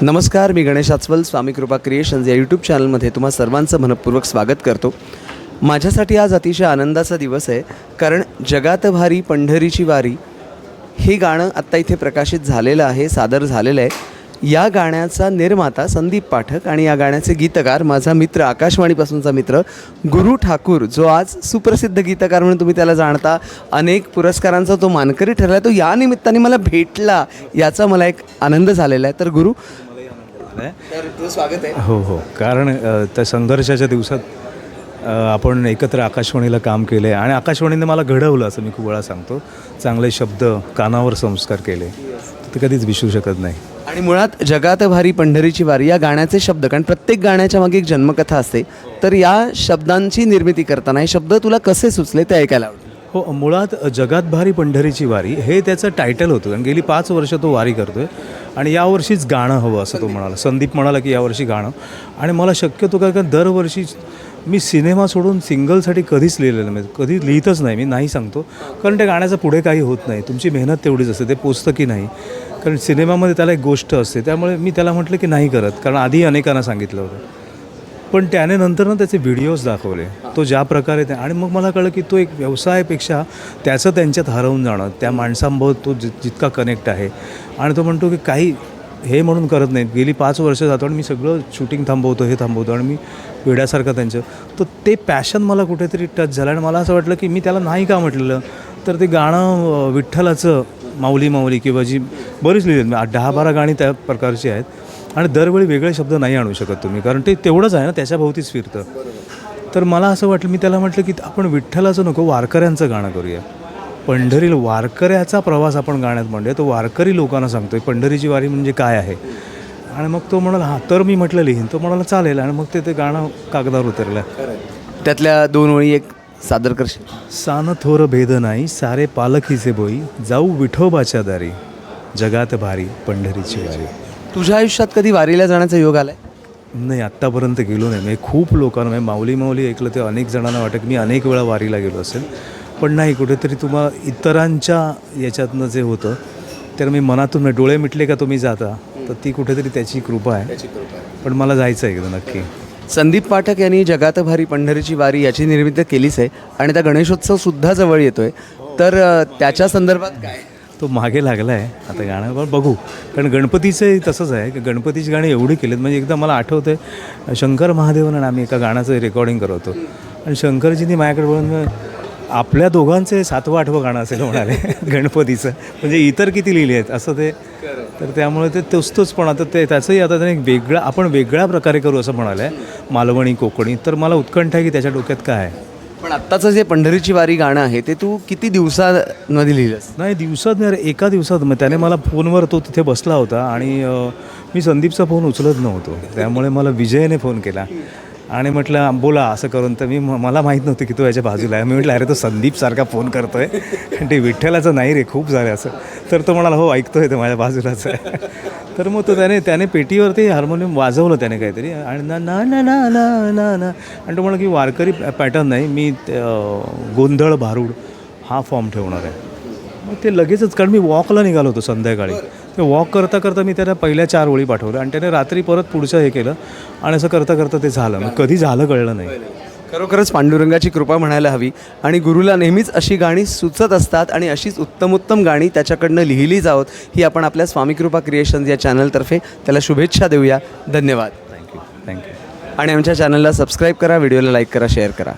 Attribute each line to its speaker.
Speaker 1: नमस्कार, मी गणेश आचवल. स्वामी कृपा क्रिएशन्स या यूट्यूब चॅनलमध्ये तुम्हा सर्वांचं मनपूर्वक स्वागत करतो. माझ्यासाठी आज अतिशय आनंदाचा दिवस आहे, कारण जगात भारी पंढरीची वारी हे गाणं आत्ता इथे प्रकाशित झालेलं आहे, सादर झालेलं आहे. या गाण्याचा निर्माता संदीप पाठक आणि या गाण्याचे गीतकार माझा मित्र, आकाशवाणीपासूनचा मित्र गुरु ठाकूर, जो आज सुप्रसिद्ध गीतकार म्हणून तुम्ही त्याला जाणता, अनेक पुरस्कारांचा तो मानकरी ठरला. तो या निमित्ताने मला भेटला, याचा मला एक आनंद झालेला आहे. तर गुरु, तर स्वागत आहे.
Speaker 2: हो, कारण त्या संघर्षाच्या दिवसात आपण एकत्र आकाशवाणीला काम केले आणि आकाशवाणीने मला घडवलं, असं मी खूप वेळा सांगतो. चांगले शब्द, कानावर संस्कार केले, ते कधीच विसरू शकत नाही.
Speaker 1: आणि मुळात जगात भारी पंढरीची वारी या गाण्याचे शब्द, कारण प्रत्येक गाण्याच्या मागे एक जन्मकथा असते, तर या शब्दांची निर्मिती करताना हे शब्द तुला कसे सुचले ते ऐकायला आवडेल.
Speaker 2: हो, मुळात जगात भारी पंढरीची वारी हे त्याचं टायटल होतं, कारण गेली 5 वर्ष तो वारी करतो आहे आणि यावर्षीच गाणं हवं असं तो म्हणाला. संदीप म्हणाला की यावर्षी गाणं, आणि मला शक्यतो काय, कारण दरवर्षी मी सिनेमा सोडून सिंगलसाठी कधीच लिहिलेलं नाही, कधी लिहितच नाही, मी नाही सांगतो. कारण त्या गाण्याचं पुढे काही होत नाही, तुमची मेहनत तेवढीच असते, ते पोचतं की नाही. कारण सिनेमामध्ये त्याला एक गोष्ट असते, त्यामुळे मी त्याला म्हटलं की नाही करत, कारण आधी अनेकांना सांगितलं होतं. पण त्याने नंतर त्याचे व्हिडिओज दाखवले, तो ज्या प्रकारे आणि मग मला कळलं की तो एक व्यवसायापेक्षा त्याचं त्यांच्यात हरवून जाणं, त्या माणसांबरोबर तो जितका कनेक्ट आहे. आणि तो म्हणतो की काही हे म्हणून करत नाहीत, गेली 5 वर्ष जातो आणि मी सगळं शूटिंग थांबवतो, हे थांबवतो, आणि मी वेड्यासारखं त्यांचं. तर ते पॅशन मला कुठेतरी टच झालं आणि मला असं वाटलं की मी त्याला नाही का म्हटलेलं. तर ते गाणं विठ्ठलाचं माऊली माऊली किंवा जी बरीच लिहिली, 10-12 गाणी त्या प्रकारची आहेत. आणि दरवेळी वेगळे शब्द नाही आणू शकत तुम्ही, कारण ते तेवढंच आहे ना, त्याच्या भोवतीच फिरतं. तर मला असं वाटलं, मी त्याला म्हटलं की आपण विठ्ठलाचं नको, वारकऱ्यांचं गाणं करूया. पंढरीला वारकऱ्याचा प्रवास आपण गाण्यात म्हणूया, तो वारकरी लोकांना सांगतोय पंढरीची वारी म्हणजे काय आहे. आणि मग तो म्हणाला हां, तर मी म्हटलं लिहीन. तो म्हणाला चालेल, आणि मग ते गाणं कागदावर उतरलं.
Speaker 1: त्यातल्या 2 ओळी एक सादर करशील.
Speaker 2: सान थोर भेद नाही, सारे पालखीचे बोई, जाऊ विठोबाच्या दारी, जगात भारी पंढरीची वारी.
Speaker 1: तुझ्या आयुष्यात कधी वारीला जाण्याचा योग आला आहे?
Speaker 2: नाही, आत्तापर्यंत गेलो नाही. मी खूप लोकांना माऊली माऊली ऐकलं, ते अनेक जणांना वाटतं की मी अनेक वेळा वारीला गेलो असेल, पण नाही. कुठेतरी तुम्हाला इतरांच्या याच्यातनं जे होतं, तर मी मनातून डोळे मिटले का तुम्ही जाता, तर ती कुठेतरी त्याची कृपा आहे. पण मला जायचं आहे एकदा नक्की.
Speaker 1: संदीप पाठक यांनी जगात भारी पंढरीची वारी याची निर्मिती केलीच आहे, आणि त्या गणेशोत्सवसुद्धा जवळ येतो आहे. तर त्याच्या संदर्भात काय?
Speaker 2: तो मागे लागला आहे आता गाणं, पण बघू. कारण गणपतीचं तसंच आहे की गणपतीची गाणी एवढी केलीत. म्हणजे एकदा मला आठवतं आहे, शंकर महादेवन आम्ही एका गाण्याचं रेकॉर्डिंग करत होतो, आणि शंकरजींनी माझ्याकडे बोलून आपल्या दोघांचे 7वं-8वं गाणं असेल म्हणाले गणपतीचं, म्हणजे इतर किती लिहिली आहेत असं ते. तर त्यामुळे ते तोच पण आता ते त्याचंही आता त्याने वेगळं, आपण वेगळ्या प्रकारे करू असं म्हणालं आहे, मालवणी कोकणी. तर मला उत्कंठ आहे की त्याच्या डोक्यात काय आहे.
Speaker 1: पण आत्ताचं जे पंढरीची वारी गाणं आहे ते तू किती दिवसांमध्ये लिहिलंस?
Speaker 2: नाही, दिवसात नाही, एका दिवसात. मग त्याने मला फोनवर, तो तिथे बसला होता आणि मी संदीपचा फोन उचलत नव्हतो, त्यामुळे मला विजयने फोन केला आणि म्हटलं बोला असं करून. तर मला माहीत नव्हतं की तो याच्या बाजूला आहे. मी म्हटलं अरे, तो संदीपसारखा फोन करतो आहे, ते विठ्ठलाचं नाही रे, खूप झालं असं. तर तो म्हणाला हो ऐकतो आहे, ते माझ्या बाजूलाच आहे. तर मग तो त्याने पेटीवरती हार्मोनियम वाजवलं त्याने काहीतरी, आणि ना ना ना ना ना ना ना, आणि तो म्हणाला की वारकरी पॅटर्न नाही, मी गोंधळ भारूड हा फॉर्म ठेवणार आहे. मग ते लगेचच, कारण मी वॉकला निघालो होतो संध्याकाळी, ते वॉक करता करता मी त्याला पहिल्या 4 ओळी पाठवल्या, आणि त्याने रात्री परत पुढचं हे केलं, आणि असं करता करता ते झालं. मग कधी झालं कळलं नाही.
Speaker 1: खरोखरच पांडुरंगाची कृपा म्हणायला हवी. आणि गुरुला नेहमीच अशी गाणी सुचत असतात, आणि अशीच उत्तमोत्तम गाणी त्याच्याकडनं लिहिली जावत, ही आपण आपल्या स्वामी कृपा क्रिएशन्स या चॅनलतर्फे त्याला शुभेच्छा देऊया. धन्यवाद.
Speaker 2: थँक्यू.
Speaker 1: आणि आमच्या चॅनलला सबस्क्राईब करा, व्हिडिओला लाईक करा, शेअर करा.